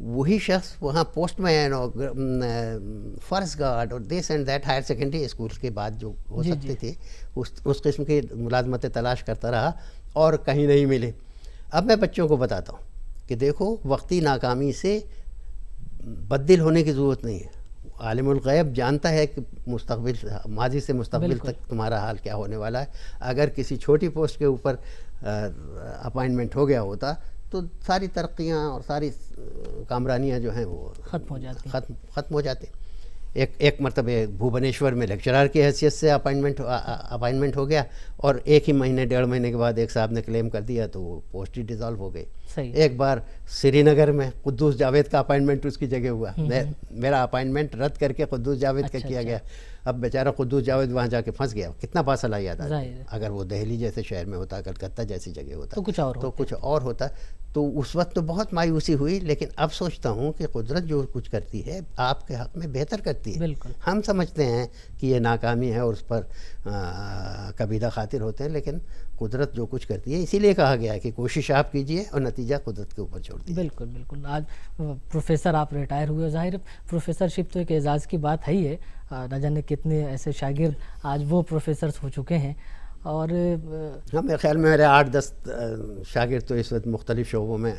وہی شخص وہاں پوسٹ مین اور فرسٹ گارڈ اور دس and that higher secondary school کے بعد جو ہو سکتی تھی اس قسم کی ملازمتیں تلاش کرتا رہا اور کہیں نہیں ملے. اب میں بچوں کو بتاتا ہوں کہ دیکھو وقتی ناکامی سے بددل ہونے کی ضرورت نہیں ہے. عالم الغیب جانتا ہے کہ ماضی سے مستقبل تک تمہارا حال کیا ہونے والا ہے. اگر کسی چھوٹی پوسٹ کے اوپر اپائنٹمنٹ ہو گیا ہوتا تو ساری ترقیاں اور ساری کامرانیاں جو ہیں وہ ختم ہو جاتی. ایک مرتبہ بھوبنیشور میں لیکچرار کی حیثیت سے اپائنٹمنٹ ہو گیا اور ایک ہی مہینے 1.5 مہینے کے بعد ایک صاحب نے کلیم کر دیا تو وہ پوسٹ ہی ڈیزالو ہو گئی. ایک بار سری نگر میں قدوس جاوید کا اپائنٹمنٹ اس کی جگہ ہوا. میرا اپائنٹمنٹ رد کر کے قدوس جاوید کا کیا گیا. اب بیچارہ قدوس جاوید وہاں جا کے پھنس گیا. کتنا فاصلہ یاد آتا. اگر وہ دہلی جیسے شہر میں ہوتا, کلکتہ جیسی جگہ ہوتا تو کچھ اور ہوتا. تو اس وقت تو بہت مایوسی ہوئی, لیکن اب سوچتا ہوں کہ قدرت جو کچھ کرتی ہے آپ کے حق میں بہتر کرتی ہے. ہم سمجھتے ہیں کہ یہ ناکامی ہے اور اس پر کبیدہ خاطر ہوتے ہیں, لیکن قدرت جو کچھ کرتی ہے, اسی لیے کہا گیا ہے کہ کوشش آپ کیجئے اور نتیجہ قدرت کے اوپر چھوڑ دیجیے. بالکل. آج پروفیسر آپ ریٹائر ہوئے, ظاہر پروفیسر شپ تو ایک اعزاز کی بات ہے ہی ہے. نہ جانے کتنے ایسے شاگرد آج وہ پروفیسرز ہو چکے ہیں. اور میرے خیال میں میرے 8-10 شاگرد تو اس وقت مختلف شعبوں میں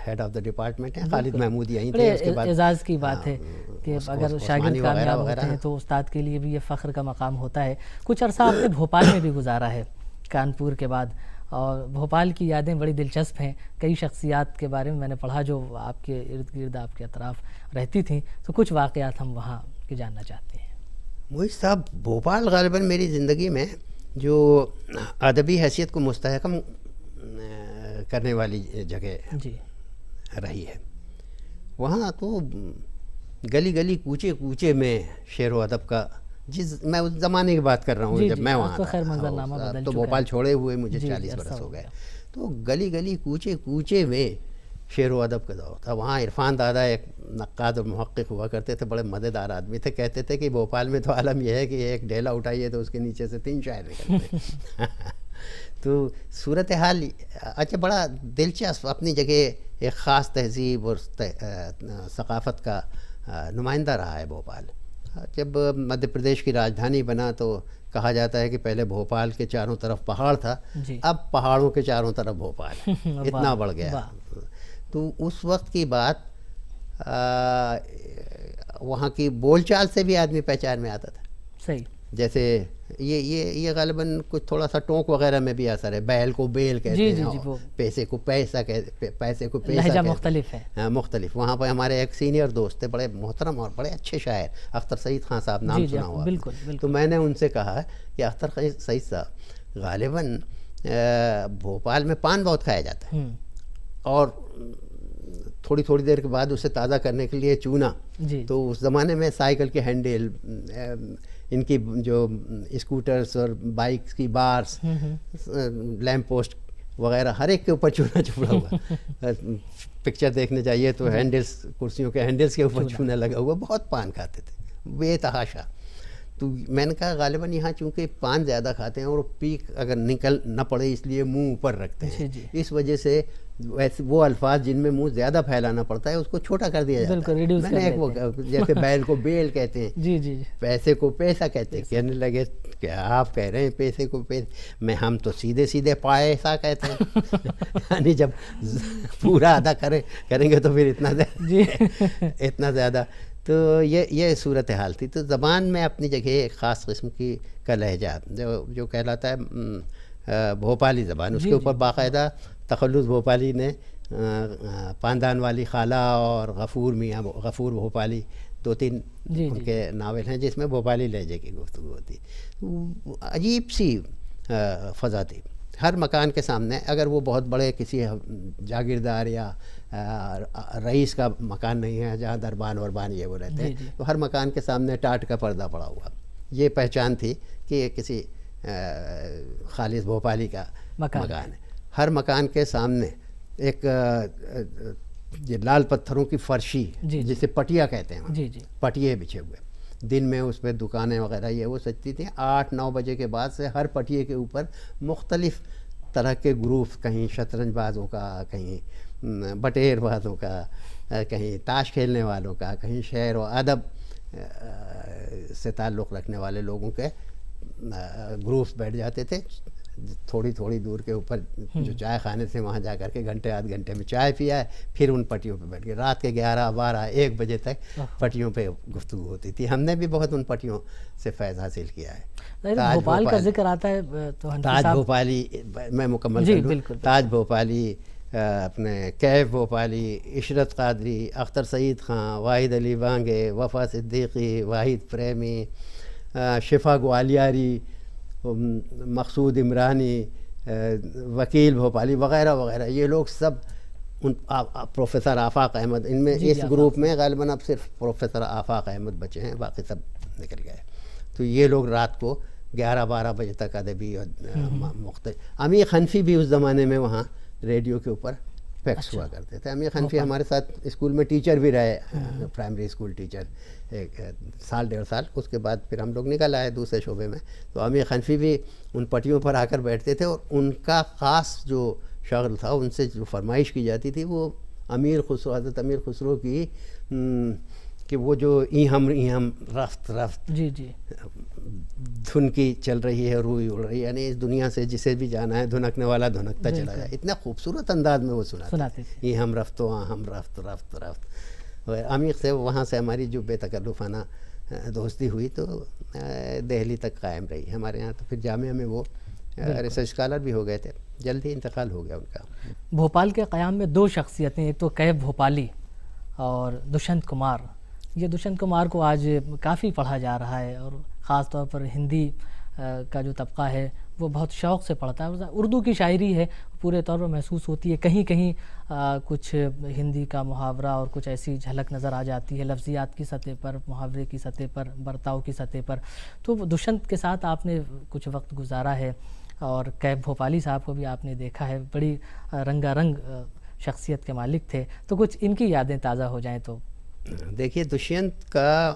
ہیڈ آف دا ڈپارٹمنٹ ہیں. خالد محمود یہیں تھے. اس کے بعد اعزاز کی بات ہے کہ اگر شاگرد کامیاب ہوتے ہیں تو استاد کے لیے بھی یہ فخر کا مقام ہوتا ہے. کچھ عرصہ آپ نے بھوپال میں بھی گزارا ہے کانپور کے بعد, اور بھوپال کی یادیں بڑی دلچسپ ہیں. کئی شخصیات کے بارے میں میں نے پڑھا جو آپ کے ارد گرد آپ کے اطراف رہتی تھیں, تو کچھ واقعات ہم وہاں کے جاننا چاہتے ہیں. محیط صاحب, بھوپال غالباً میری زندگی میں جو ادبی حیثیت کو مستحکم کرنے والی جگہ رہی ہے. وہاں تو گلی گلی کوچے کوچے میں شعر و ادب کا, میں اس زمانے کی بات کر رہا ہوں جب میں وہاں تھا. تو بھوپال چھوڑے ہوئے مجھے 40 برس ہو گئے. تو گلی گلی کوچے کوچے میں شعر و ادب کا دور تھا. وہاں عرفان دادا ایک نقاد اور محقق ہوا کرتے تھے, بڑے مزیدار آدمی تھے. کہتے تھے کہ بھوپال میں تو عالم یہ ہے کہ ایک ڈھیلا اٹھائیے تو اس کے نیچے سے 3 شاعر نکلتے ہیں. تو صورتحال اچھا بڑا دلچسپ, اپنی جگہ ایک خاص تہذیب اور ثقافت کا نمائندہ رہا ہے بھوپال. جب مدھیہ پردیش کی راجدھانی بنا تو کہا جاتا ہے کہ پہلے بھوپال کے چاروں طرف پہاڑ تھا, اب پہاڑوں کے چاروں طرف بھوپال, اتنا بڑھ گیا. تو اس وقت کی بات وہاں کی بول چال سے بھی آدمی پہچان میں آتا تھا. صحیح. جیسے یہ غالباً کچھ تھوڑا سا ٹونک وغیرہ میں بھی اثر ہے. بیل کو بیل کہتے ہیں, پیسے کو پیسہ کہتے, پیسے کو پیسہ کہتے ہیں. مختلف ہے. مختلف. وہاں پہ ہمارے ایک سینئر دوست تھے, بڑے محترم اور بڑے اچھے شاعر, اختر سعید خان صاحب, نام سنا ہوا. بالکل. تو میں نے ان سے کہا کہ اختر سعید صاحب, غالباً بھوپال میں پان بہت کھایا جاتا ہے, اور تھوڑی تھوڑی دیر کے بعد اسے تازہ کرنے کے لیے چونا. تو اس زمانے میں سائیکل کے ہینڈل, ان کی جو اسکوٹرز اور بائکس کی بارس, لیمپ پوسٹ وغیرہ, ہر ایک کے اوپر چونا چپڑا ہوا. پکچر دیکھنے جائیے تو ہینڈلز, کرسیوں کے ہینڈلز کے اوپر چونا لگا ہوا. بہت پان کھاتے تھے بے تحاشا. تو میں نے کہا غالباً یہاں چونکہ پان زیادہ کھاتے ہیں اور پیک اگر نکل نہ پڑے اس لیے منہ اوپر رکھتے ہیں, اس وجہ سے ویسے وہ الفاظ جن میں منہ زیادہ پھیلانا پڑتا ہے اس کو چھوٹا کر دیا جاتا ہے. میں نے ایک وہ جیسے بیل کو بیل کہتے ہیں, پیسے کو پیسہ کہتے ہیں. کہنے لگے کہ آپ کہہ رہے ہیں پیسے کو پیسہ, میں ہم تو سیدھے سیدھے پیسہ کہتے ہیں. یعنی جب پورا ادا کریں گے تو پھر اتنا زیادہ. تو یہ صورتحال تھی. تو زبان میں اپنی جگہ ایک خاص قسم کا لہجہ جو کہلاتا ہے بھوپالی زبان, اس کے اوپر باقاعدہ تخلص بھوپالی نے, پاندان والی خالہ اور غفور بھوپالی, 2-3 ان کے ناول ہیں جس میں بھوپالی لہجے کی گفتگو ہوتی. عجیب سی فضا تھی. ہر مکان کے سامنے, اگر وہ بہت بڑے کسی جاگیردار یا رئیس کا مکان نہیں ہے جہاں دربان وربان یہ وہ رہتے ہیں, تو ہر مکان کے سامنے ٹاٹ کا پردہ پڑا ہوا. یہ پہچان تھی کہ یہ کسی خالص بھوپالی کا مکان ہے. ہر مکان کے سامنے ایک یہ لال پتھروں کی فرشی, جسے پٹیا کہتے ہیں, پٹیے بچھے ہوئے. دن میں اس پہ دکانیں وغیرہ یہ وہ سجتی تھیں. 8-9 بجے کے بعد سے ہر پٹیے کے اوپر مختلف طرح کے گروپ, کہیں شطرنج بازوں کا, کہیں بٹیر بازوں کا, کہیں تاش کھیلنے والوں کا، کہیں شعر و ادب سے تعلق رکھنے والے لوگوں کے گروپس بیٹھ جاتے تھے تھوڑی تھوڑی دور کے اوپر جو چائے خانے تھے وہاں جا کر کے گھنٹے آدھ گھنٹے میں چائے پیا ہے، پھر ان پٹیوں پہ بیٹھ گئے. رات کے 11 12 1 بجے تک پٹیوں پہ گفتگو ہوتی تھی. ہم نے بھی بہت ان پٹیوں سے فیض حاصل کیا ہے. بھوپال کا ذکر آتا ہے تو تاج بھوپالی، میں مکمل کر لوں. تاج بھوپالی، اپنے کیف بھوپالی، عشرت قادری، اختر سعید خان، واحد علی وانگے، وفا صدیقی، واحد پریمی، شفا گوالیاری، مقصود عمرانی، وکیل بھوپالی وغیرہ وغیرہ، یہ لوگ سب ان پروفیسر آفاق احمد، ان میں اس گروپ میں غالباً اب صرف پروفیسر آفاق احمد بچے ہیں، باقی سب نکل گئے. تو یہ لوگ رات کو 11 12 بجے تک ادبی اور مختلف. امیر حنفی بھی اس زمانے میں وہاں ریڈیو کے اوپر فیکس ہوا کرتے تھے. امیر حنفی ہمارے ساتھ اسکول میں ٹیچر بھی رہے، پرائمری اسکول ٹیچر 1 سال 1.5 سال. اس کے بعد پھر ہم لوگ نکل آئے دوسرے شعبے میں. تو امیر حنفی بھی ان پٹیوں پر آ کر بیٹھتے تھے، اور ان کا خاص جو شغل تھا، ان سے جو فرمائش کی جاتی تھی وہ امیر خسرو، حضرت امیر خسرو کی کہ وہ جو ای ہم رفت جی جی دھن کی چل رہی ہے، روئی اڑ رہی ہے، یعنی اس دنیا سے جسے بھی جانا ہے دھنکنے والا دھنکتا چلا جائے. اتنا خوبصورت انداز میں وہ سناتے تھے. ای ہم رفت و ہم رفت رفت رفت. عمیق سے وہاں سے ہماری جو بے تکلفانہ دوستی ہوئی تو دہلی تک قائم رہی ہمارے یہاں. تو پھر جامعہ میں وہ ریسرچ اسکالر بھی ہو گئے تھے، جلد ہی انتقال ہو گیا ان کا. بھوپال کے قیام میں 2 شخصیتیں، ایک تو کیف بھوپالی اور دشنت کمار. یہ دشنت کمار کو آج کافی پڑھا جا رہا ہے، اور خاص طور پر ہندی کا جو طبقہ ہے وہ بہت شوق سے پڑھتا ہے. اردو کی شاعری ہے پورے طور پر محسوس ہوتی ہے، کہیں کہیں کچھ ہندی کا محاورہ اور کچھ ایسی جھلک نظر آ جاتی ہے لفظیات کی سطح پر، محاورے کی سطح پر، برتاؤ کی سطح پر. تو دشنت کے ساتھ آپ نے کچھ وقت گزارا ہے، اور کیف بھوپالی صاحب کو بھی آپ نے دیکھا ہے، بڑی رنگا رنگ شخصیت کے مالک تھے. تو کچھ ان کی یادیں تازہ ہو جائیں تو. دیکھیے دشینت کا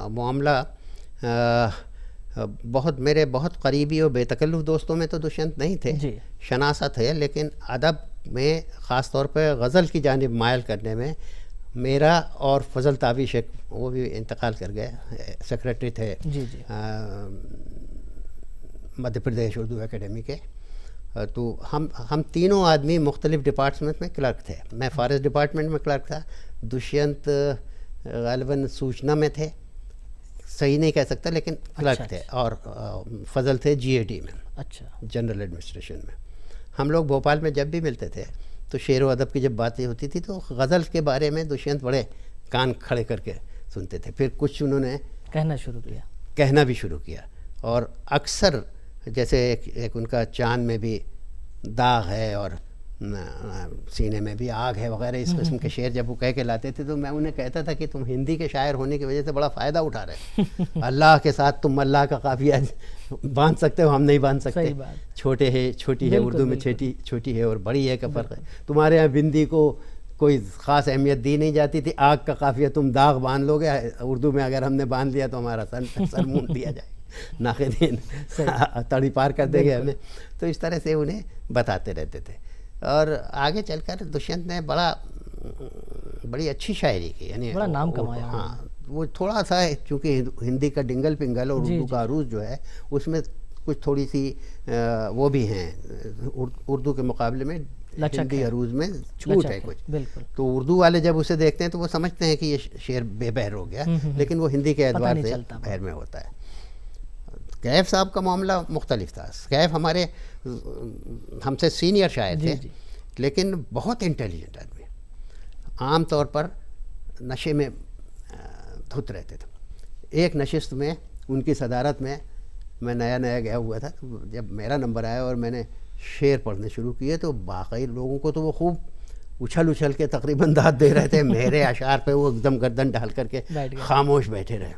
معاملہ میرے بہت قریبی اور بے تکلف دوستوں میں تو دشینت نہیں تھے، شناسہ تھے، لیکن ادب میں خاص طور پہ غزل کی جانب مائل کرنے میں میرا اور فضل تابی شیخ، وہ بھی انتقال کر گئے، سیکریٹری تھے مدھیہ پردیش اردو اکیڈمی کے. تو ہم تینوں آدمی مختلف ڈپارٹمنٹ میں کلرک تھے. میں فارسٹ ڈپارٹمنٹ میں کلرک تھا، دشینت غالباً سوچنا میں تھے، صحیح نہیں کہہ سکتا لیکن کلرک تھے، اور فضل تھے جی اے ڈی میں، جنرل ایڈمنسٹریشن میں. ہم لوگ بھوپال میں جب بھی ملتے تھے تو شعر و ادب کی جب باتیں ہوتی تھی تو غزل کے بارے میں دشینت بڑے کان کھڑے کر کے سنتے تھے. پھر کچھ انہوں نے کہنا بھی شروع کیا، اور اکثر جیسے ایک ان کا چاند میں بھی داغ ہے اور سینے میں بھی آگ ہے وغیرہ اس قسم کے شعر جب وہ کہہ کے لاتے تھے تو میں انہیں کہتا تھا کہ تم ہندی کے شاعر ہونے کی وجہ سے بڑا فائدہ اٹھا رہے، اللہ کے ساتھ تم اللہ کا قافیہ باندھ سکتے ہو، ہم نہیں باندھ سکتے. چھوٹے ہے، چھوٹی ہے، اردو میں چھوٹی ہے اور بڑی ہے کا فرق ہے. تمہارے یہاں بندی کو کوئی خاص اہمیت دی نہیں جاتی تھی، آگ کا قافیہ تم داغ باندھ لو گے، اردو میں اگر ہم نے باندھ لیا تو ہمارا سر مونڈ دیا جائے، ناقدین تڑی پار کر دے گے ہمیں. تو اس طرح سے انہیں بتاتے رہتے تھے. اور آگے چل کر دشینت نے بڑی اچھی شاعری کی، یعنی بڑا نام کمایا. ہاں، وہ تھوڑا سا چونکہ ہندی کا ڈنگل پنگل اور اردو کا عروج جو ہے اس میں کچھ تھوڑی سی وہ بھی ہیں، اردو کے مقابلے میں ہندی عروج میں چھوٹ ہے کچھ. تو اردو والے جب اسے دیکھتے ہیں تو وہ سمجھتے ہیں کہ یہ شعر بے بہر ہو گیا، لیکن وہ ہندی کے اعتبار سے بہر میں ہوتا ہے. کیف صاحب کا معاملہ مختلف تھا. کیف ہم سے سینئر شاعر تھے، لیکن بہت انٹیلیجنٹ آدمی، عام طور پر نشے میں دھت رہتے تھے. ایک نشست میں ان کی صدارت میں نیا گیا ہوا تھا، جب میرا نمبر آیا اور میں نے شعر پڑھنے شروع کیے تو باقی لوگوں کو تو وہ خوب اچھل کے تقریباً داد دے رہے تھے. میرے اشعار پہ وہ ایک دم گردن ڈال کر کے خاموش بیٹھے رہے.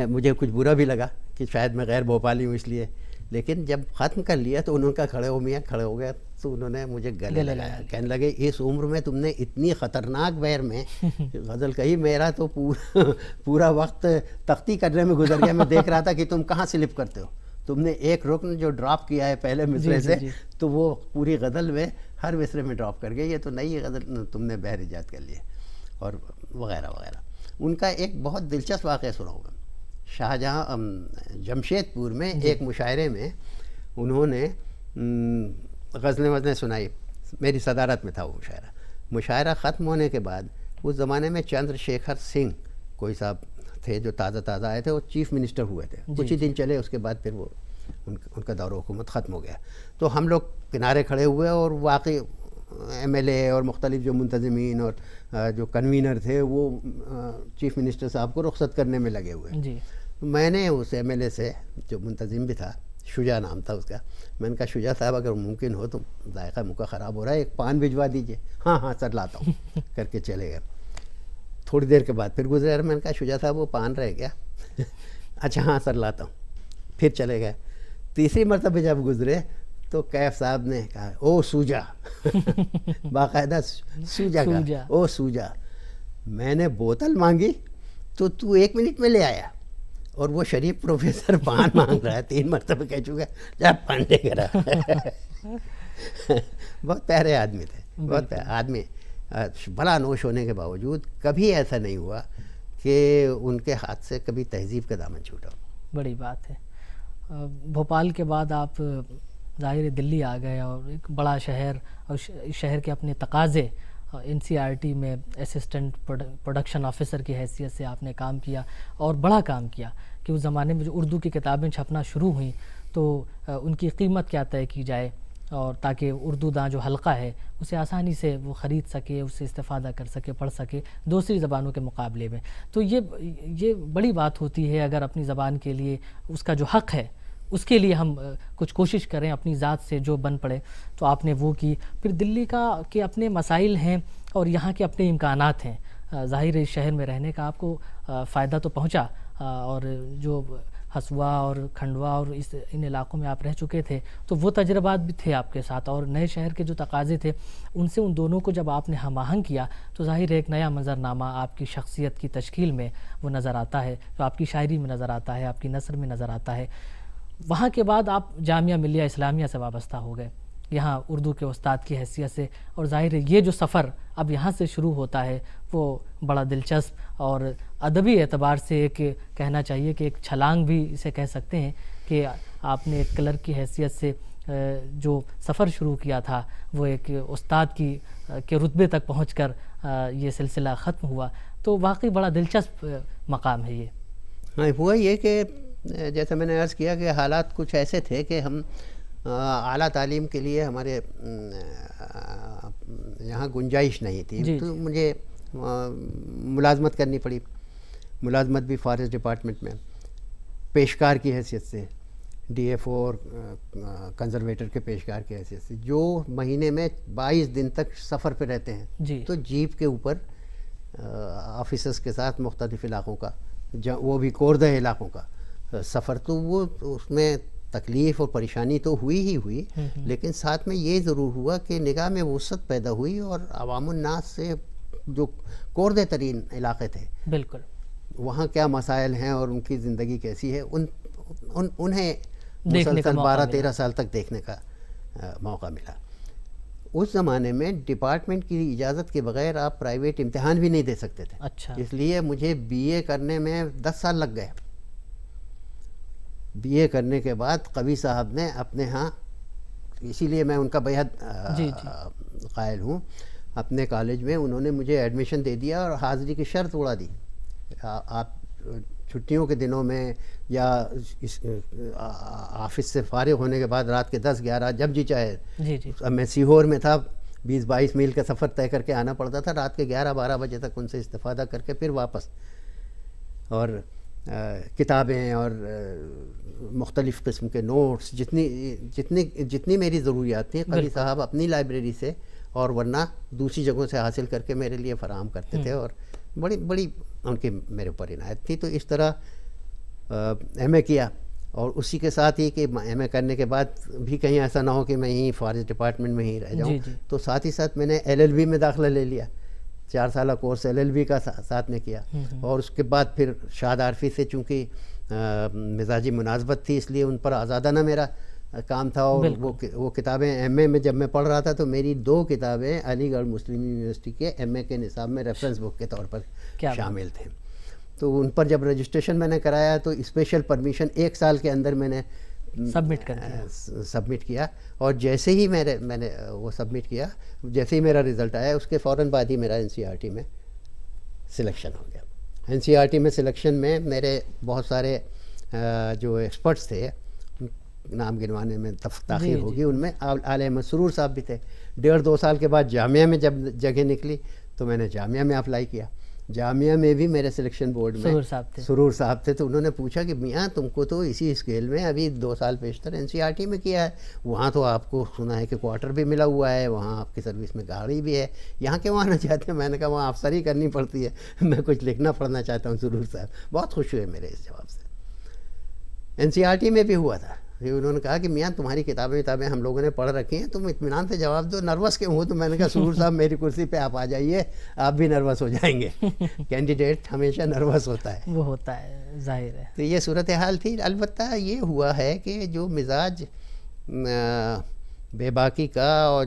مجھے کچھ برا بھی لگا کہ شاید میں غیر بھوپالی ہوں اس لیے، لیکن جب ختم کر لیا تو انہوں کا کھڑے ہو گیا تو انہوں نے مجھے گلے لگایا. کہنے لگے اس عمر میں تم نے اتنی خطرناک بہر میں غزل کہی، میرا تو پورا وقت تختی کرنے میں گزر گیا. میں دیکھ رہا تھا کہ تم کہاں سلپ کرتے ہو. تم نے ایک رکن جو ڈراپ کیا ہے پہلے مصرے سے تو وہ پوری غزل میں ہر مصرے میں ڈراپ کر گئے، یہ تو نئی غزل تم نے بہر ایجاد کر لی ہے، اور وغیرہ وغیرہ۔ ان کا ایک بہت دلچسپ واقعہ سناؤں گا۔ شاہجہاں جمشید پور میں ایک مشاعرے میں انہوں نے غزلیں سنائی، میری صدارت میں تھا وہ مشاعرہ ختم ہونے کے بعد اس زمانے میں چندر شیکھر سنگھ کوئی صاحب تھے جو تازہ آئے تھے، وہ چیف منسٹر ہوئے تھے، کچھ ہی دن چلے اس کے بعد پھر وہ ان کا دور حکومت ختم ہو گیا۔ تو ہم لوگ کنارے کھڑے ہوئے اور واقعی ایم ایل اے اور مختلف جو منتظمین اور جو کنوینر تھے وہ چیف منسٹر صاحب کو رخصت کرنے میں لگے ہوئے۔ میں نے اس ایم ایل اے سے جو منتظم بھی تھا، شجاع نام تھا اس کا، میں نے کہا شجاع صاحب اگر ممکن ہو تو ذائقہ منہ کا خراب ہو رہا ہے، ایک پان بھجوا دیجئے۔ ہاں سر لاتا ہوں کر کے چلے گئے۔ تھوڑی دیر کے بعد پھر گزرے، میں نے کہا شجاع صاحب وہ پان رہ گیا؟ اچھا ہاں سر لاتا ہوں، پھر چلے گئے۔ تیسری مرتبہ جب گزرے تو کیف صاحب نے کہا او سوجا، باقاعدہ سوجا کا او سوجا۔ میں نے بوتل مانگی تو 1 منٹ میں لے آیا، اور وہ شریف پروفیسر پان مانگ رہا ہے، 3 مرتبہ کہہ چکا جب پانڈے کرا۔ بہت پیارے آدمی تھے، بہت پیارے آدمی، بڑا نوش ہونے کے باوجود کبھی ایسا نہیں ہوا کہ ان کے ہاتھ سے کبھی تہذیب کا دامن چھوٹا۔ بڑی بات ہے۔ بھوپال کے بعد آپ ظاہر دلی آ گئے، اور ایک بڑا شہر، اور شہر کے اپنے تقاضے، این سی آر ٹی میں اسسٹنٹ پروڈکشن آفیسر کی حیثیت سے آپ نے کام کیا، اور بڑا کام کیا کہ اس زمانے میں جو اردو کی کتابیں چھپنا شروع ہوئیں تو ان کی قیمت کیا طے کی جائے، اور تاکہ اردو داں جو حلقہ ہے اسے آسانی سے وہ خرید سکے، اس سے استفادہ کر سکے، پڑھ سکے دوسری زبانوں کے مقابلے میں۔ تو یہ بڑی بات ہوتی ہے، اگر اپنی زبان کے لیے اس کا جو حق ہے اس کے لیے ہم کچھ کوشش کریں اپنی ذات سے جو بن پڑے، تو آپ نے وہ کی۔ پھر دلی کے اپنے مسائل ہیں اور یہاں کے اپنے امکانات ہیں، ظاہر اس شہر میں رہنے کا آپ کو فائدہ تو پہنچا، اور جو ہسوا اور کھنڈوا اور ان علاقوں میں آپ رہ چکے تھے تو وہ تجربات بھی تھے آپ کے ساتھ، اور نئے شہر کے جو تقاضے تھے ان سے ان دونوں کو جب آپ نے ہم آہنگ کیا تو ظاہر ایک نیا منظرنامہ آپ کی شخصیت کی تشکیل میں وہ نظر آتا ہے، جو آپ کی شاعری میں نظر آتا ہے، آپ کی نثر میں نظر آتا ہے۔ وہاں کے بعد آپ جامعہ ملیہ اسلامیہ سے وابستہ ہو گئے، یہاں اردو کے استاد کی حیثیت سے، اور ظاہر ہے یہ جو سفر اب یہاں سے شروع ہوتا ہے وہ بڑا دلچسپ اور ادبی اعتبار سے ایک کہنا چاہیے کہ ایک چھلانگ بھی اسے کہہ سکتے ہیں کہ آپ نے ایک کلرک کی حیثیت سے جو سفر شروع کیا تھا وہ ایک استاد کے رتبے تک پہنچ کر یہ سلسلہ ختم ہوا، تو واقعی بڑا دلچسپ مقام ہے یہ۔ ہاں، ہوا یہ کہ جیسا میں نے عرض کیا کہ حالات کچھ ایسے تھے کہ ہم اعلیٰ تعلیم کے لیے ہمارے یہاں گنجائش نہیں تھی، تو مجھے ملازمت کرنی پڑی، ملازمت بھی فارسٹ ڈپارٹمنٹ میں پیشکار کی حیثیت سے، ڈی ایف او اور کنزرویٹر کے پیشکار کی حیثیت سے، جو مہینے میں 22 دن تک سفر پہ رہتے ہیں، تو جیپ کے اوپر آفیسرز کے ساتھ مختلف علاقوں کا، وہ بھی کوردہ علاقوں کا سفر، تو وہ اس میں تکلیف اور پریشانی تو ہوئی ہی ہوئی، لیکن ساتھ میں یہ ضرور ہوا کہ نگاہ میں وسعت پیدا ہوئی، اور عوام الناس سے جو کوردہ ترین علاقے تھے بالکل وہاں کیا مسائل ہیں اور ان کی زندگی کیسی ہے، انہیں مسلسل 12-13 سال تک دیکھنے کا موقع ملا۔ اس زمانے میں ڈپارٹمنٹ کی اجازت کے بغیر آپ پرائیویٹ امتحان بھی نہیں دے سکتے تھے، اس لیے مجھے بی اے کرنے میں 10 سال لگ گئے۔ بی اے کرنے کے بعد قوی صاحب نے اپنے ہاں، اسی لیے میں ان کا بیحد قائل ہوں، اپنے کالج میں انہوں نے مجھے ایڈمیشن دے دیا اور حاضری کی شرط اڑا دی، آپ چھٹیوں کے دنوں میں یا آفس سے فارغ ہونے کے بعد رات کے 10-11 جب جی چاہے، اب میں سیہور میں تھا، 20-22 میل کا سفر طے کر کے آنا پڑتا تھا، رات کے 11-12 بجے تک ان سے استفادہ کر کے پھر واپس، اور کتابیں اور مختلف قسم کے نوٹس جتنی میری ضروریات تھیں قاضی صاحب اپنی لائبریری سے اور ورنہ دوسری جگہوں سے حاصل کر کے میرے لیے فراہم کرتے تھے، اور بڑی ان کی میرے اوپر عنایت تھی۔ تو اس طرح ایم اے کیا، اور اسی کے ساتھ ہی کہ ایم اے کرنے کے بعد بھی کہیں ایسا نہ ہو کہ میں یہیں فارسٹ ڈپارٹمنٹ میں ہی رہ جاؤں، تو ساتھ ہی ساتھ میں نے LLB میں داخلہ لے لیا، 4 سالہ کورس LLB کا ساتھ میں کیا، اور اس کے بعد پھر شاد عارفی سے چونکہ مزاجی مناسبت تھی، اس لیے ان پر آزادانہ میرا کام تھا. اور وہ کتابیں ایم اے میں جب میں پڑھ رہا تھا تو میری 2 کتابیں علی گڑھ مسلم یونیورسٹی کے ایم اے کے نصاب میں ریفرنس بک کے طور پر شامل تھے. تو ان پر جب رجسٹریشن میں نے کرایا تو اسپیشل پرمیشن 1 سال کے اندر میں نے سبمٹ کیا. اور جیسے ہی میں نے وہ سبمٹ کیا، جیسے ہی میرا رزلٹ آیا اس کے فوراً بعد ہی میرا NCERT میں سلیکشن ہو گیا. NCERT میں سلیکشن میں میرے بہت سارے جو ایکسپرٹس تھے، نام گنوانے میں تاخیر ہوگی، ان میں آل احمد سرور صاحب بھی تھے. 1.5-2 سال کے بعد جامعہ میں جب جگہ نکلی تو میں نے جامعہ میں اپلائی کیا. جامعہ میں بھی میرے سلیکشن بورڈ میں سرور صاحب تھے. تو انہوں نے پوچھا کہ میاں تم کو تو اسی اسکیل میں ابھی 2 سال پیشتر NCERT میں کیا ہے، وہاں تو آپ کو سنا ہے کہ کوارٹر بھی ملا ہوا ہے، وہاں آپ کی سروس میں گاڑی بھی ہے، یہاں کیوں آنا چاہتے ہیں؟ میں نے کہا وہاں افسری کرنی پڑتی ہے، میں کچھ لکھنا پڑھنا چاہتا ہوں. سرور صاحب بہت خوش ہوئے میرے اس جواب سے. NCERT میں بھی ہوا تھا، انہوں نے کہا کہ میاں تمہاری کتابیں ہم لوگوں نے پڑھ رکھی ہیں، تم اطمینان سے جواب دو، نروس کیوں ہو؟ تو میں نے کہا سرور صاحب میری کرسی پہ آپ آ جائیے، آپ بھی نروس ہو جائیں گے. کینڈیڈیٹ ہمیشہ نروس ہوتا ہے، وہ ہوتا ہے، ظاہر ہے. تو یہ صورتحال تھی. البتہ یہ ہوا ہے کہ جو مزاج بے باکی کا اور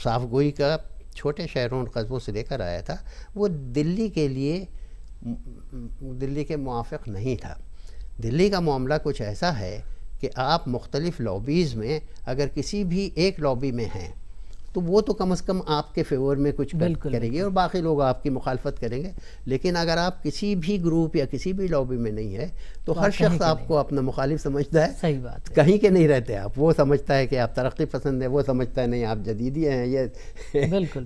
صاف گوئی کا چھوٹے شہروں اور قصبوں سے لے کر آیا تھا، وہ دلی کے موافق نہیں تھا. دلی کا معاملہ کچھ ایسا ہے کہ آپ مختلف لابیز میں اگر کسی بھی ایک لابی میں ہیں تو وہ تو کم از کم آپ کے فیور میں کچھ کریں گے اور باقی لوگ آپ کی مخالفت کریں گے. لیکن اگر آپ کسی بھی گروپ یا کسی بھی لابی میں نہیں ہے تو ہر شخص آپ کو اپنا مخالف سمجھتا ہے. صحیح بات ہے. کہیں کے نہیں رہتے آپ. وہ سمجھتا ہے کہ آپ ترقی پسند ہیں، وہ سمجھتا ہے نہیں آپ جدیدی ہیں،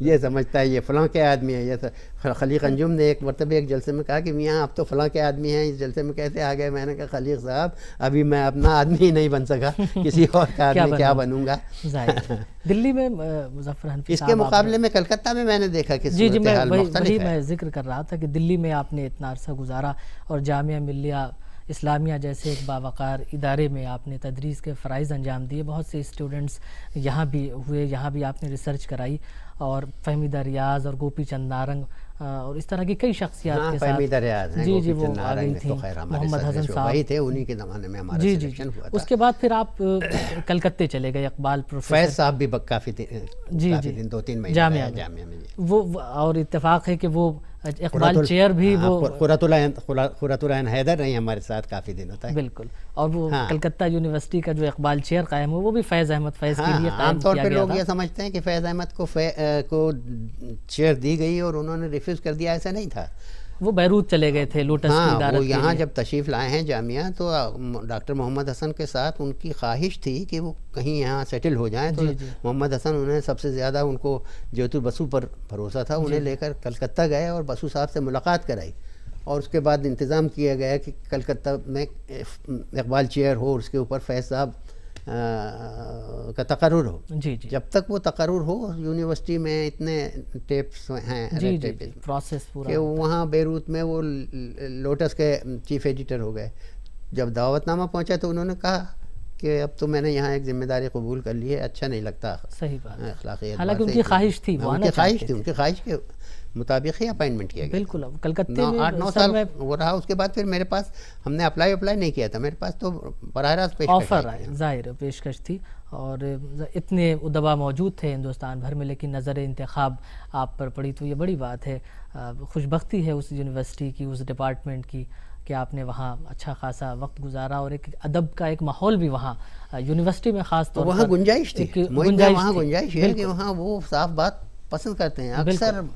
یہ سمجھتا ہے یہ فلاں کے آدمی ہیں. یہ خلیق انجم نے ایک مرتبہ ایک جلسے میں کہا کہ میاں آپ تو فلاں کے آدمی ہیں، اس جلسے میں کیسے آ گئے؟ میں نے کہا خلیق صاحب ابھی میں اپنا آدمی ہی نہیں بن سکا، کسی اور کا آدمی کیا بنوں گا. دلی میں مظفر حنفی اس کے مقابلے میں کلکتہ میں نے دیکھا کہ صورتحال مختلف ہے. میں ذکر کر رہا تھا کہ دلی میں آپ نے اتنا عرصہ گزارا اور جامعہ ملیہ اسلامیہ جیسے ایک باوقار ادارے میں آپ نے تدریس کے فرائض انجام دیے. بہت سے اسٹوڈنٹس یہاں بھی ہوئے، یہاں بھی آپ نے ریسرچ کرائی، اور فہمیدہ ریاض اور گوپی چند نارنگ اور اس طرح کی کئی شخصیات کے ساتھ. فہمیدہ ریاض ہیں، جی وہ آ گئی تھیں، محمد حسن صاحب تھے، انہی کے زمانے میں ہمارا سلیکشن ہوا تھا. اس کے بعد پھر آپ کلکتے چلے گئے. اقبال پروفیسر فیض صاحب بھی کافی دن 2-3 مہینے جامعہ میں وہ، اور اتفاق ہے کہ وہ اقبال چیئر بھی وہ قرۃ العین حیدر رہی ہمارے ساتھ کافی دنوں تک. بالکل. اور وہ کلکتہ یونیورسٹی کا جو اقبال چیئر قائم ہوا وہ بھی فیض احمد فیض کے لیے قائم کیا گیا. عام طور پہ لوگ یہ سمجھتے ہیں کہ فیض احمد کو چیئر دی گئی اور انہوں نے ریفیوز کر دیا، ایسا نہیں تھا. وہ بیروت چلے گئے تھے لوٹس کی ادارت کے لیے. وہ یہاں جب تشریف لائے ہیں جامعہ تو ڈاکٹر محمد حسن کے ساتھ ان کی خواہش تھی کہ وہ کہیں یہاں سیٹل ہو جائیں. تو محمد حسن انہیں سب سے زیادہ ان کو جیتو بسو پر بھروسہ تھا، انہیں لے کر کلکتہ گئے اور بسو صاحب سے ملاقات کرائی. اور اس کے بعد انتظام کیا گیا کہ کلکتہ میں اقبال چیئر ہو اور اس کے اوپر فیض صاحب کا تقرر ہو. جب تک وہ تقرر ہو یونیورسٹی میں اتنے ٹیپس ہیں پروسیس پورا کہ وہاں بیروت میں وہ لوٹس کے چیف ایڈیٹر ہو گئے. جب دعوت نامہ پہنچا تو انہوں نے کہا کہ اب تو میں نے یہاں ایک ذمہ داری قبول کر لی ہے، اچھا نہیں لگتا. صحیح بات. اخلاقی حالانکہ ان کی خواہش تھی، ان کی خواہش کے مطابق ہی اپائنٹمنٹ کیا گیا. بالکل. کلکتے میں 8-9 سال وہ رہا. اس کے بعد پھر میرے پاس ہم نے اپلائی نہیں کیا تھا، میرے پاس تو براہ راست آفر آئی، ظاہر پیشکش تھی. اور اتنے ادبا موجود تھے ہندوستان بھر میں، لیکن نظر انتخاب آپ پر پڑی تو یہ بڑی بات ہے. خوش بختی ہے اس یونیورسٹی کی، اس ڈپارٹمنٹ کی کہ آپ نے وہاں اچھا خاصا وقت گزارا اور ایک ادب کا ایک ماحول بھی وہاں یونیورسٹی میں خاص طور پر وہاں گنجائش تھی. وہاں گنجائش ہے کہ وہاں وہ صاف بات پسند کرتے ہیں.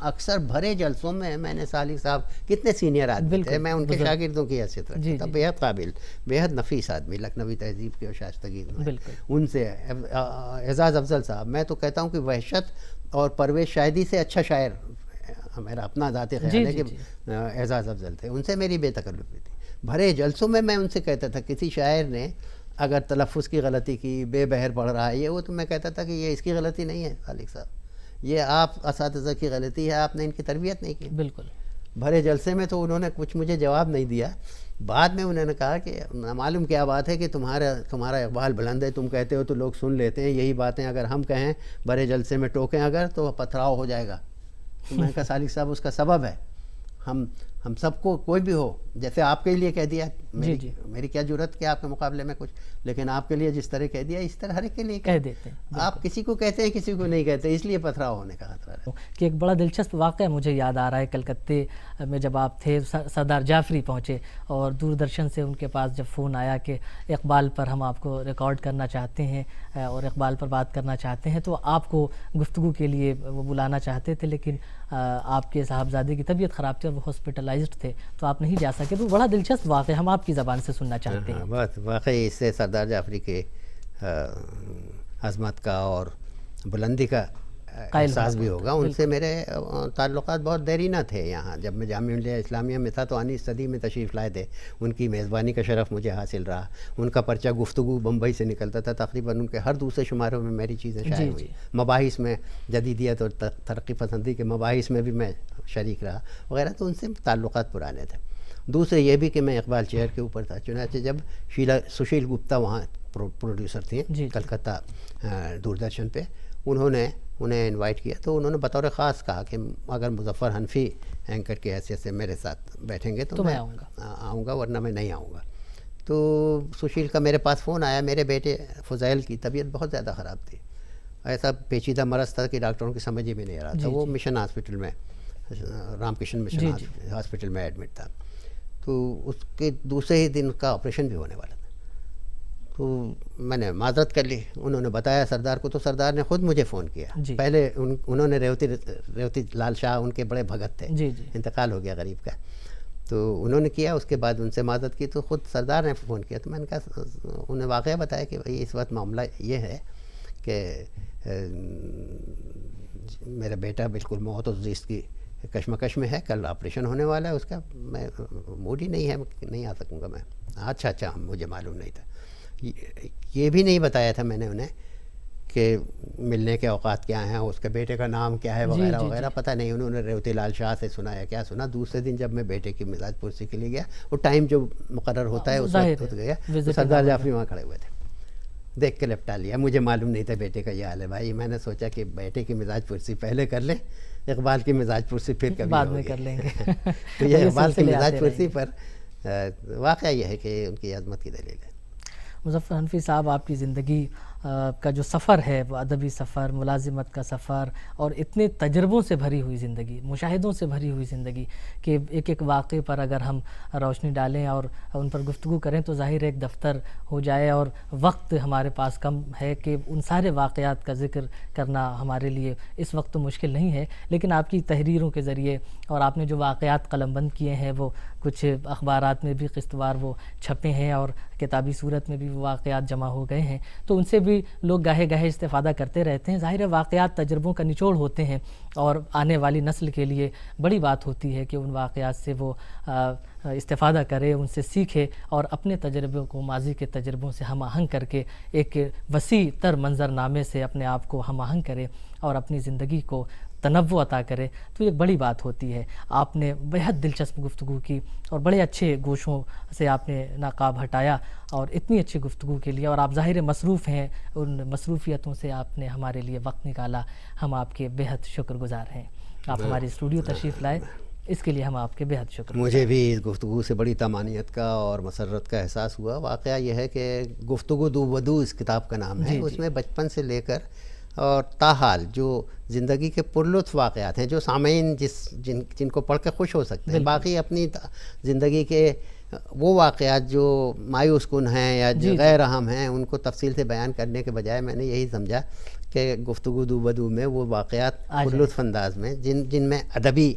اکثر بھرے جلسوں میں نے سالک صاحب کتنے سینئر آدمی تھے، میں ان کے شاگردوں کی حیثیت رکھتا تھا. بےحد قابل، بےحد نفیس آدمی، لکھنوی تہذیب کے اور شائستگی میں. ان سے اعزاز افضل صاحب، میں تو کہتا ہوں کہ وحشت اور پرویز شاہدی سے اچھا شاعر میرا اپنا ذاتی خیال ہے کہ اعزاز افضل تھے. ان سے میری بے تکلفی تھی. بھرے جلسوں میں ان سے کہتا تھا کسی شاعر نے اگر تلفظ کی غلطی کی، بے بہر پڑھ رہا ہے یہ وہ، تو میں کہتا تھا کہ یہ اس کی غلطی نہیں ہے سالک صاحب، یہ آپ اساتذہ کی غلطی ہے، آپ نے ان کی تربیت نہیں کی. بالکل. بھرے جلسے میں تو انہوں نے کچھ مجھے جواب نہیں دیا. بعد میں انہوں نے کہا کہ معلوم کیا بات ہے کہ تمہارا اقبال بلند ہے، تم کہتے ہو تو لوگ سن لیتے ہیں، یہی باتیں اگر ہم کہیں بھرے جلسے میں ٹوکیں اگر تو پتھراؤ ہو جائے گا. تو میں نے کہا سالک صاحب اس کا سبب ہے، ہم سب کو کوئی بھی ہو، جیسے آپ کے لیے کہہ دیا میری کیا جرت کہ آپ کے مقابلے میں کچھ، لیکن آپ کے لیے جس طرح کہہ دیا اس طرح ہر ایک کے لیے کہہ دیتے ہیں. آپ کسی کو کہتے ہیں کسی کو نہیں کہتے، اس لیے پتھراؤ ہونے کا خطرہ ہے. کہ ایک بڑا دلچسپ واقعہ مجھے یاد آ رہا ہے، کلکتے میں جب آپ تھے سردار جعفری پہنچے اور دوردرشن سے ان کے پاس جب فون آیا کہ اقبال پر ہم آپ کو ریکارڈ کرنا چاہتے ہیں اور اقبال پر بات کرنا چاہتے ہیں، تو آپ کو گفتگو کے لیے وہ بلانا چاہتے تھے، لیکن آپ کے صاحبزادے کی طبیعت خراب تھی اور وہ ہاسپٹلائزڈ تھے تو آپ نہیں جا سکے. تو بڑا دلچسپ واقعہ ہم آپ کی زبان سے سننا چاہتے ہیں. بہت واقعی اس سے سردار جعفری کے عظمت کا اور بلندی کا احساس بھی ہوگا. ان سے میرے تعلقات بہت دیرینہ تھے. یہاں جب میں جامعہ ملیہ اسلامیہ میں تھا تو 19 صدی میں تشریف لائے تھے. ان کی میزبانی کا شرف مجھے حاصل رہا. ان کا پرچہ گفتگو بمبئی سے نکلتا تھا. تقریباً ان کے ہر دوسرے شماروں میں میری چیزیں شائع ہوئی. مباحث میں جدیدیت اور ترقی پسندی کے مباحث میں بھی میں شریک رہا وغیرہ. تو ان سے تعلقات پرانے تھے. دوسرے یہ بھی کہ میں اقبال چیئر کے اوپر تھا. چنانچہ جب سشیل گپتا وہاں پروڈیوسر تھے کلکتہ دوردرشن پہ، انہیں انوائٹ کیا تو انہوں نے بطور خاص کہا کہ اگر مظفر حنفی اینکر کی حیثیت سے میرے ساتھ بیٹھیں گے تو میں آؤں گا، ورنہ میں نہیں آؤں گا. تو سشیل کا میرے پاس فون آیا. میرے بیٹے فضیل کی طبیعت بہت زیادہ خراب تھی. ایسا پیچیدہ مرض تھا کہ ڈاکٹروں کی سمجھ ہی میں نہیں آ رہا تھا. وہ مشن ہاسپٹل میں، رام کرشن مشن ہاسپٹل میں ایڈمٹ تھا. تو اس کے دوسرے ہی دن کا آپریشن بھی ہونے والا تھا. تو میں نے معذرت کر لی. انہوں نے بتایا سردار کو، تو سردار نے خود مجھے فون کیا. پہلے انہوں نے ریوتی لال شاہ ان کے بڑے بھگت تھے، انتقال ہو گیا غریب کا، تو انہوں نے کیا. اس کے بعد ان سے معذرت کی تو خود سردار نے فون کیا. تو میں نے کہا، انہیں واقعہ بتایا کہ بھائی اس وقت معاملہ یہ ہے کہ میرا بیٹا بالکل موت و زیست کی کشمکش میں ہے. کل آپریشن ہونے والا ہے اس کا. میں موڈ ہی نہیں ہے، نہیں آ سکوں گا میں. اچھا مجھے معلوم نہیں تھا. یہ بھی نہیں بتایا تھا میں نے انہیں کہ ملنے کے اوقات کیا ہیں، اس کے بیٹے کا نام کیا ہے وغیرہ وغیرہ. پتہ نہیں انہوں نے ریوتی لال شاہ سے سنا یا کیا سنا. دوسرے دن جب میں بیٹے کی مزاج پرسی کے لیے گیا، وہ ٹائم جو مقرر ہوتا ہے اس وقت گیا، سردار جعفری وہاں کھڑے ہوئے تھے. دیکھ کے لپٹا لیا. مجھے معلوم نہیں تھا بیٹے کا یہ حال ہے. بھائی میں نے سوچا کہ بیٹے کی مزاج پرسی پہلے کر لیں، اقبال کی مزاج پرسی پھر کبھی بعد میں کر لیں گے. تو یہ اقبال کی مزاج پرسی پر واقعہ یہ ہے کہ ان کی عظمت کی دلیل ہے. مظفر حنفی صاحب، آپ کی زندگی کا جو سفر ہے وہ ادبی سفر، ملازمت کا سفر اور اتنے تجربوں سے بھری ہوئی زندگی، مشاہدوں سے بھری ہوئی زندگی کہ ایک ایک واقعے پر اگر ہم روشنی ڈالیں اور ان پر گفتگو کریں تو ظاہر ایک دفتر ہو جائے، اور وقت ہمارے پاس کم ہے کہ ان سارے واقعات کا ذکر کرنا ہمارے لیے اس وقت تو مشکل نہیں ہے. لیکن آپ کی تحریروں کے ذریعے اور آپ نے جو واقعات قلم بند کیے ہیں وہ کچھ اخبارات میں بھی قسط وار وہ چھپے ہیں اور کتابی صورت میں بھی وہ واقعات جمع ہو گئے ہیں. تو ان سے بھی لوگ گاہے گاہے استفادہ کرتے رہتے ہیں. ظاہر ہے واقعات تجربوں کا نچوڑ ہوتے ہیں اور آنے والی نسل کے لیے بڑی بات ہوتی ہے کہ ان واقعات سے وہ استفادہ کرے، ان سے سیکھے اور اپنے تجربوں کو ماضی کے تجربوں سے ہم آہنگ کر کے ایک وسیع تر منظرنامے سے اپنے آپ کو ہم آہنگ کرے اور اپنی زندگی کو تنوع عطا کرے. تو ایک بڑی بات ہوتی ہے. آپ نے بہت دلچسپ گفتگو کی اور بڑے اچھے گوشوں سے آپ نے نقاب ہٹایا اور اتنی اچھی گفتگو کے لیے، اور آپ ظاہر مصروف ہیں، ان مصروفیتوں سے آپ نے ہمارے لیے وقت نکالا. ہم آپ کے بہت شکر گزار ہیں. آپ ہمارے اسٹوڈیو تشریف لائے، اس کے لیے ہم آپ کے بہت شکر. مجھے بھی اس گفتگو سے بڑی طمانینت کا اور مسرت کا احساس ہوا. واقعہ یہ ہے کہ گفتگو دو بدو اس کتاب کا نام ہے. اس میں بچپن سے لے کر اور تاحال جو زندگی کے پرلطف واقعات ہیں، جو سامعین جن کو پڑھ کے خوش ہو سکتے ہیں. باقی اپنی زندگی کے وہ واقعات جو مایوس کن ہیں یا جو غیر اہم ہیں ان کو تفصیل سے بیان کرنے کے بجائے میں نے یہی سمجھا کہ گفتگو دو بدو میں وہ واقعات پرلطف انداز میں جن میں ادبی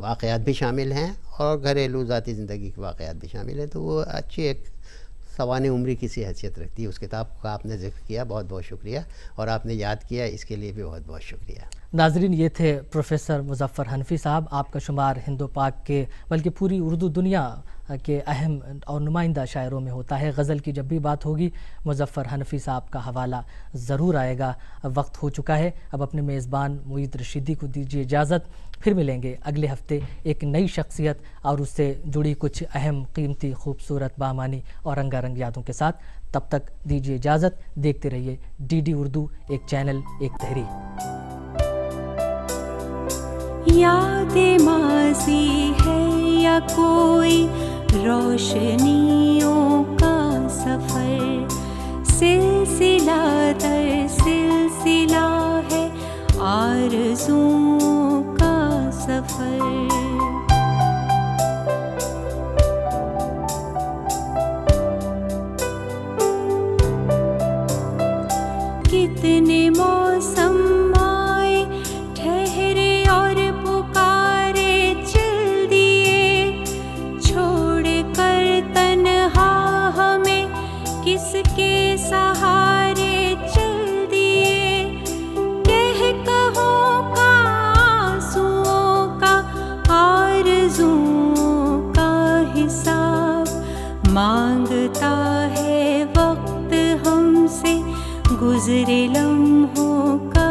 واقعات بھی شامل ہیں اور گھریلو ذاتی زندگی کے واقعات بھی شامل ہیں، تو وہ اچھی ایک سوانح عمری کی سی حیثیت رکھتی ہے. اس کتاب کا آپ نے ذکر کیا، بہت بہت شکریہ، اور آپ نے یاد کیا، اس کے لیے بھی بہت بہت شکریہ. ناظرین، یہ تھے پروفیسر مظفر حنفی صاحب. آپ کا شمار ہند و پاک کے بلکہ پوری اردو دنیا کے اہم اور نمائندہ شاعروں میں ہوتا ہے. غزل کی جب بھی بات ہوگی مظفر حنفی صاحب کا حوالہ ضرور آئے گا. وقت ہو چکا ہے. اب اپنے میزبان معید رشیدی کو دیجیے اجازت. پھر ملیں گے اگلے ہفتے ایک نئی شخصیت اور اس سے جڑی کچھ اہم، قیمتی، خوبصورت، بامانی اور رنگا رنگ یادوں کے ساتھ. تب تک دیجیے اجازت. دیکھتے رہیے DD اردو، ایک چینل، ایک تحریک. یاد ماضی ہے یا کوئی روشنیوں کا سفر سلسلہ در سلسلہ ہے آرزوؤں کا سفر کتنے موسم آئے ٹھہرے اور پکارے چل دیے چھوڑ کر تنہا ہمیں کس کے سہارے چل دیے کہہ کہوں کا آنسوؤں کا آرزوؤں کا حساب مانگتا ہے وقت ہم سے گزرے لمحوں کا